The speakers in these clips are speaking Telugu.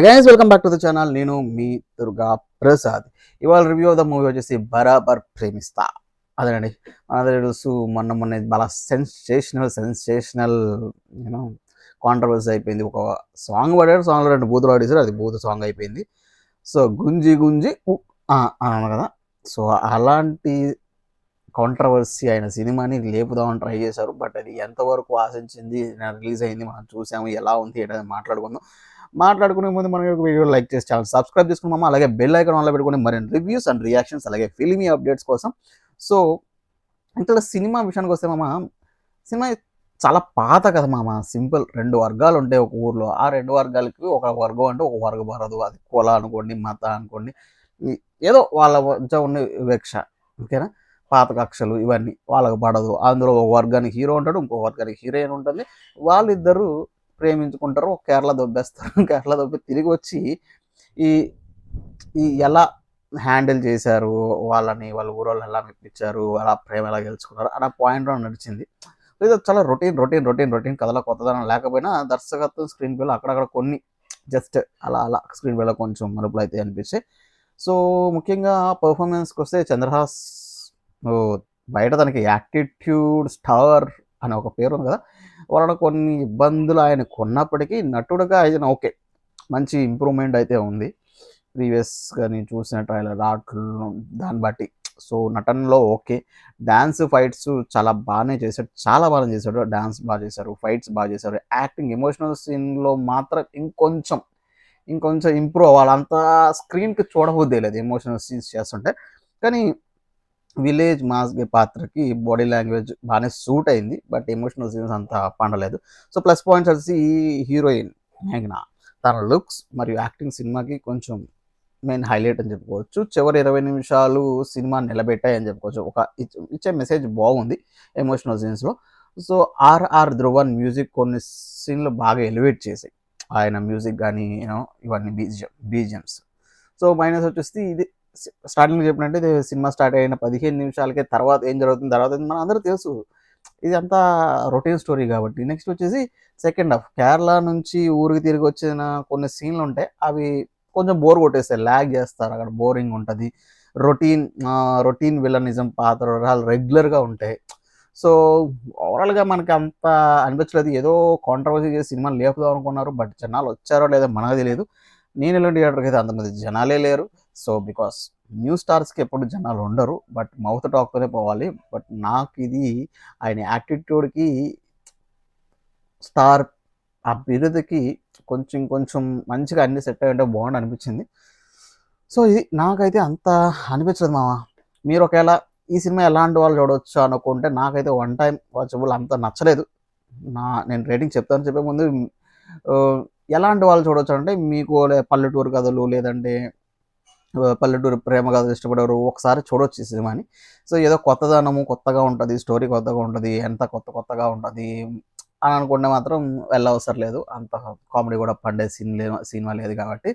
Guys welcome back to the channel. నేను మీ దుర్గా ప్రసాద్. ఇవాళ రివ్యూ ఆఫ్ ద మూవీ వచ్చేసి బరాబర్ ప్రేమిస్తా. అదేనండి, మనది తెలుసు. మొన్న చాలా సెన్సేషనల్ యూనో కాంట్రవర్సీ అయిపోయింది. ఒక సాంగ్ పాడాడు, సాంగ్లో 2 బూతులు పాడేశారు, అది బూతు సాంగ్ అయిపోయింది. సో గుంజి గుంజి అన్నాను కదా. సో అలాంటి కాంట్రవర్సీ అయిన సినిమాని లేపుదామని ట్రై చేశారు. బట్ అది ఎంతవరకు ఆశించింది, రిలీజ్ అయింది, మనం చూసాము, ఎలా ఉంది ఏంటని మాట్లాడుకుందాం. మాట్లాడుకునే ముందు మనం వీడియో లైక్ చేసి ఛానల్ సబ్స్క్రైబ్ చేసుకున్నాము. అలాగే బెల్ ఐకాన్ ఆన్లో పెట్టుకుని మరిన్ని రివ్యూస్ అండ్ రియాక్షన్స్, అలాగే ఫిల్మీ అప్డేట్స్ కోసం. సో ఇంట్లో సినిమా విషయానికి వస్తే సినిమా చాలా పాత కదా సింపుల్. 2 వర్గాలు ఉంటాయి ఒక ఊర్లో. ఆ 2 వర్గాలకి ఒక వర్గం అంటే ఒక వర్గం పడదు. అది కుల అనుకోండి, మత అనుకోండి, ఏదో వాళ్ళ మధ్య ఉన్న వివక్ష, ఓకేనా. పాత కక్షలు ఇవన్నీ వాళ్ళకి పడదు. అందులో ఒక వర్గానికి హీరో ఉంటాడు, ఇంకో వర్గానికి హీరోయిన్ ఉంటుంది. వాళ్ళిద్దరూ ప్రేమించుకుంటారు, కేరళ దొబ్బేస్తారు. కేరళ దొబ్బి తిరిగి వచ్చి ఈ ఈ ఎలా హ్యాండిల్ చేశారు వాళ్ళని, వాళ్ళ ఊరోళ్ళు ఎలా మెప్పించారు, అలా ప్రేమ ఎలా గెలుచుకున్నారు అన్న పాయింట్లో నడిచింది. ఇది చాలా రొటీన్ కథలో కొత్తదనం లేకపోయినా దర్శకత్వం స్క్రీన్ ప్లేలో అక్కడక్కడ కొన్ని జస్ట్ అలా స్క్రీన్ ప్లేలో కొంచెం మలుపులు అయితే అనిపించాయి. సో ముఖ్యంగా పర్ఫార్మెన్స్కి వస్తే చంద్రహాస్ బయట తనకి యాటిట్యూడ్ స్టార్ అనే ఒక పేరు ఉంది కదా, వలన కొన్ని ఇబ్బందులు ఆయనకు ఉన్నప్పటికీ నటుడుగా ఆయన ఓకే, మంచి ఇంప్రూవ్మెంట్ అయితే ఉంది ప్రీవియస్గా నేను చూసిన ట్రైలర్ ఆటలు దాన్ని బట్టి. సో నటనలో ఓకే, డ్యాన్స్ ఫైట్స్ చాలా బాగానే చేశాడు, చాలా బాగా చేశాడు. డ్యాన్స్ బాగా చేశారు, ఫైట్స్ బాగా చేశారు. యాక్టింగ్ ఎమోషనల్ సీన్లో మాత్రం ఇంకొంచెం ఇంప్రూవ్ అవ్వాలి. అంత స్క్రీన్కి చూడబోద్దే లేదు ఎమోషనల్ సీన్స్ చేస్తుంటే. కానీ విలేజ్ మాస్గే పాత్రకి బాడీ లాంగ్వేజ్ బాగానే సూట్ అయింది, బట్ ఎమోషనల్ సీన్స్ అంత పండలేదు. సో ప్లస్ పాయింట్స్ వచ్చి హీరోయిన్ మేఘ్నా, తన లుక్స్ మరియు యాక్టింగ్ సినిమాకి కొంచెం మెయిన్ హైలైట్ అని చెప్పుకోవచ్చు. చివరి 20 నిమిషాలు సినిమా నిలబెట్టాయి అని చెప్పుకోవచ్చు. ఒక ఇచ్చే మెసేజ్ బాగుంది ఎమోషనల్ సీన్స్లో. సో ఆర్ఆర్ ధ్రువన్ మ్యూజిక్ కొన్ని సీన్లు బాగా ఎలివేట్ చేసాయి. ఆయన మ్యూజిక్ కానీ ఇవన్నీ బీజిఎమ్స్. సో మైనస్ వచ్చేసి ఇది స్టార్టింగ్ చెప్పినట్టు, ఇది సినిమా స్టార్ట్ అయిన 15 నిమిషాలకే తర్వాత ఏం జరుగుతుంది మన అందరూ తెలుసు. ఇది అంతా రొటీన్ స్టోరీ కాబట్టి. నెక్స్ట్ వచ్చేసి సెకండ్ హాఫ్, కేరళ నుంచి ఊరికి తిరిగి వచ్చిన కొన్ని సీన్లు ఉంటాయి, అవి కొంచెం బోర్ కొట్టేస్తాయి, ల్యాగ్ చేస్తారు, అక్కడ బోరింగ్ ఉంటుంది. రొటీన్ విలనిజం పాత్రలు రెగ్యులర్గా ఉంటాయి. సో ఓవరాల్గా మనకి అంత అనిపించలేదు. ఏదో కాంట్రవర్సీ చేసి సినిమాలు లేపుదాం అనుకున్నారు, బట్ జనాలు వచ్చారో లేదో మనకు తెలియదు. నేను వెళ్ళిన థియేటర్కి అయితే అంతమంది జనాలే లేరు. సో బికాస్ న్యూ స్టార్స్కి ఎప్పుడు జనాలు ఉండరు, బట్ మౌత్ టాక్తోనే పోవాలి. బట్ నాకు ఇది ఆయన యాటిట్యూడ్కి, స్టార్ ఆ బిరుదుకి కొంచెం మంచిగా అన్ని సెట్ అయ్యి ఉంటే బాగుండు అనిపించింది. సో ఇది నాకైతే అంత అనిపించలేదు మీరు ఒకవేళ ఈ సినిమా ఎలాంటి వాళ్ళు చూడవచ్చు అనుకుంటే, నాకైతే 1 టైం వాచబుల్ అంత నచ్చలేదు. నేను రేటింగ్ చెప్తాను చెప్పే ముందు, ఎలాంటి వాళ్ళు చూడవచ్చు అంటే, మీకు పల్లెటూరు కథలు లేదంటే పల్లెటూరు ప్రేమ కథలు ఇష్టపడేవారు ఒకసారి చూడవచ్చు ఈ సినిమాని. సో ఏదో కొత్తగా ఉంటుంది, స్టోరీ కొత్తగా ఉంటుంది, ఎంత కొత్తగా ఉంటుంది అని అనుకుంటే మాత్రం వెళ్ళవసరం లేదు. అంత కామెడీ కూడా పండే సినిమా లేదు కాబట్టి.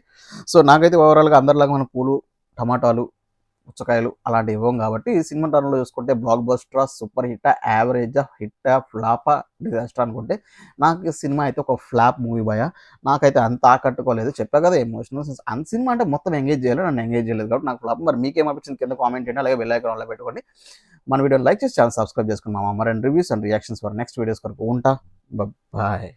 సో నాకైతే ఓవరాల్గా అందరిలాగా మన పూలు, టమాటాలు, పుచ్చకాయలు అలాంటివి ఇవ్వం కాబట్టి, సినిమా టర్న్లో చూసుకుంటే బ్లాక్ బస్టరా, సూపర్ హిట్టా, యావరేజా, హిట్టా, ఫ్లాపా, డిజాస్టర్ అనుకుంటే, నాకు సినిమా అయితే ఒక ఫ్లాప్ మూవీ భయ. నాకైతే అంత ఆకట్టుకోలేదు. చెప్పా కదా ఎమోషనల్ సీన్స్. అంత సినిమా అంటే మొత్తం ఎంగేజ్ చేయాలి, నన్ను ఎంగేజ్ చేయలేదు కాబట్టి నాకు ఫ్లాప్. మరి మీకేమనిపించింది కింద కామెంట్ చేయండి, అలాగే బెల్ ఐకాన్ ఆన్లో పెట్టుకోండి. మన వీడియోని లైక్ చేసి ఛానల్ సబ్స్క్రైబ్ చేసుకున్నాం. మరిన్ని reviews and reactions for next videos వరకు ఉంటా. బాయ్.